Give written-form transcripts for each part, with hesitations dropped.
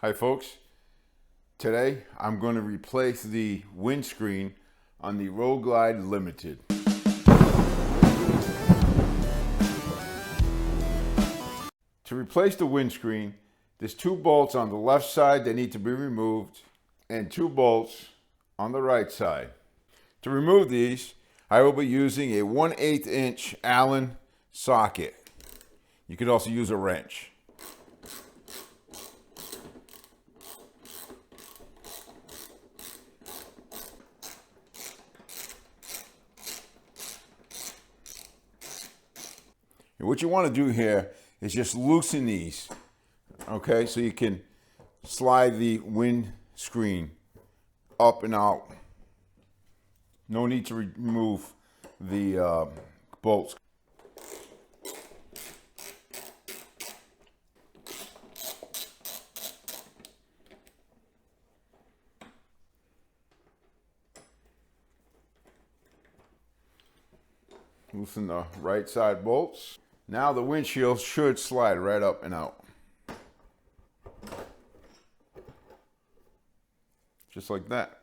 Hi folks, today I'm going to replace the windscreen on the Road Glide Limited. To replace the windscreen, there's two bolts on the left side that need to be removed and two bolts on the right side. To remove these, I will be using a 1/8 inch Allen socket. You could also use a wrench. And what you want to do here is just loosen these, okay, so you can slide the windscreen up and out. No need to remove the bolts. Loosen the right side bolts. Now the windshield should slide right up and out. Just like that.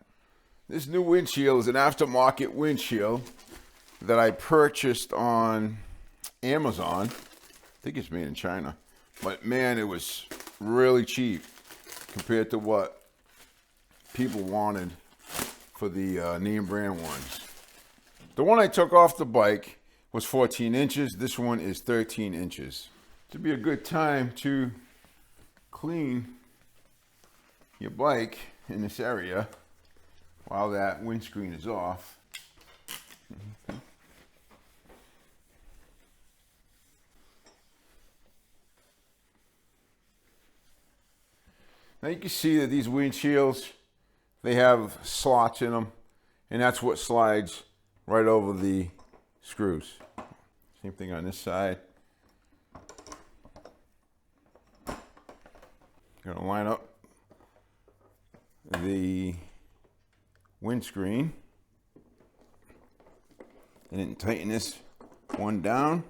This new windshield is an aftermarket windshield that I purchased on Amazon. I think it's made in China. But man, it was really cheap compared to what people wanted for the name brand ones. The one I took off the bike was 14 inches. This one is 13 inches. It'd be a good time to clean your bike in this area while that windscreen is off. Now you can see that these windshields, they have slots in them, and that's what slides right over the screws. Same thing on this side. Gonna line up the windscreen and then tighten this one down.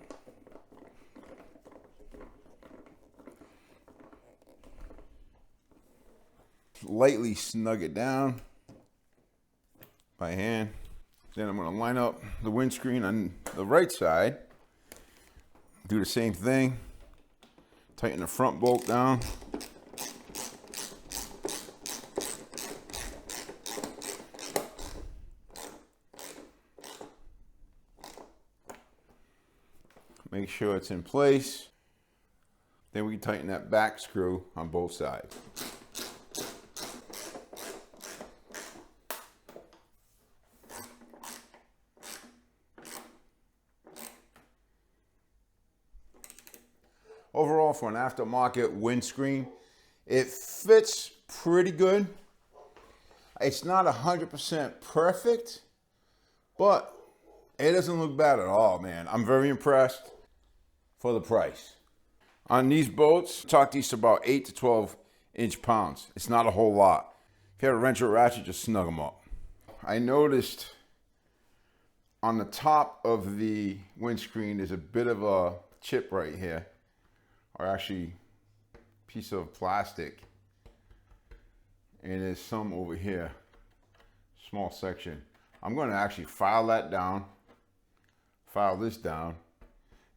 Lightly snug it down by hand. Then I'm going to line up the windscreen on the right side. Do the same thing. Tighten the front bolt down. Make sure it's in place. Then we can tighten that back screw on both sides. Overall, for an aftermarket windscreen, it fits pretty good. It's not 100% perfect, but it doesn't look bad at all, man. I'm very impressed for the price. On these boats, talk these to about 8 to 12 inch-pounds. It's not a whole lot. If you have a wrench or ratchet, just snug them up. I noticed on the top of the windscreen, there's a bit of a chip right here. Or actually piece of plastic, and there's some over here, small section. I'm going to actually file that down, file this down,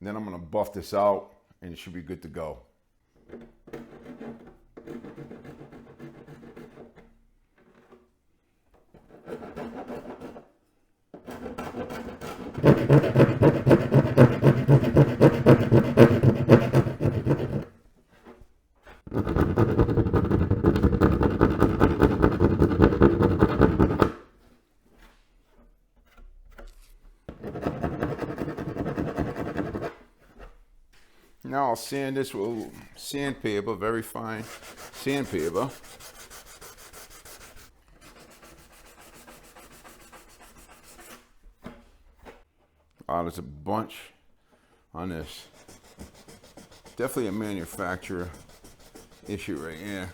and then I'm going to buff this out, and it should be good to go. Now I'll sand this with sandpaper, very fine sandpaper. Oh, there's a bunch on this. Definitely a manufacturer issue right here.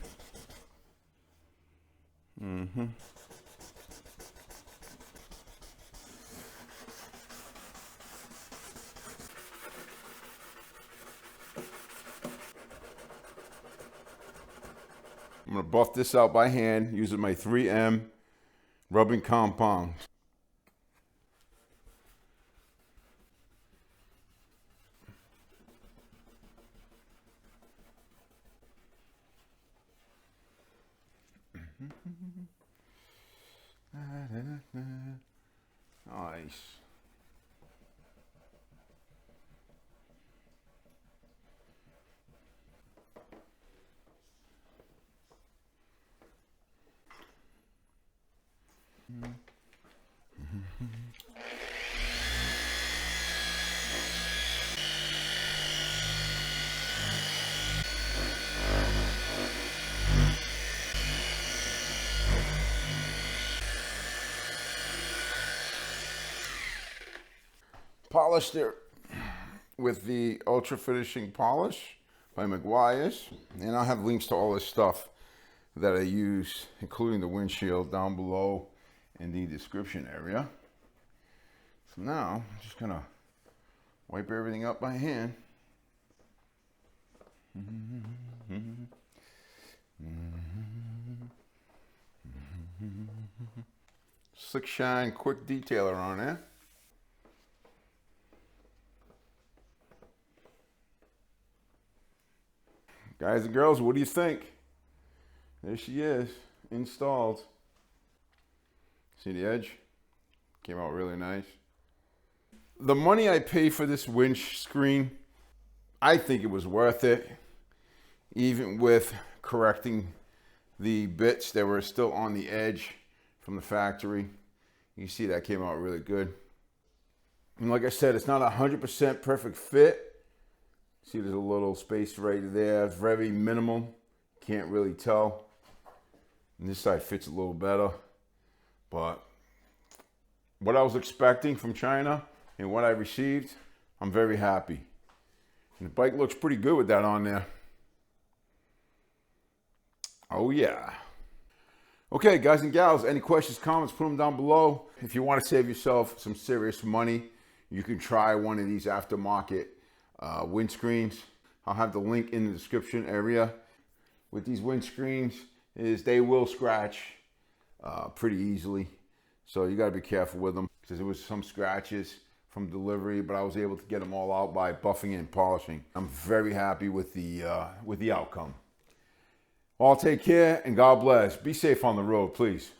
I'm gonna buff this out by hand using my 3M rubbing compound. Nice. Polished it with the Ultra Finishing Polish by McGuire's, and I'll have links to all this stuff that I use, including the windshield, down below in the description area. So now I'm just gonna wipe everything up by hand. Slick shine, quick detailer on there. Guys and girls, what do you think? There she is, installed. See the edge? Came out really nice. The money I paid for this windscreen, I think it was worth it. Even with correcting the bits that were still on the edge from the factory. You see that came out really good. And like I said, it's not 100% perfect fit. See, there's a little space right there. It's very minimal. Can't really tell. And this side fits a little better. But what I was expecting from China and what I received, I'm very happy. And the bike looks pretty good with that on there. Oh yeah. Okay, guys and gals, any questions, comments, put them down below. If you want to save yourself some serious money, you can try one of these aftermarket windscreens. I'll have the link in the description area. With these windscreens, is they will scratch pretty easily, so you got to be careful with them, because there was some scratches from delivery, but I was able to get them all out by buffing and polishing. I'm very happy with the outcome. All take care and God bless. Be safe on the road, please.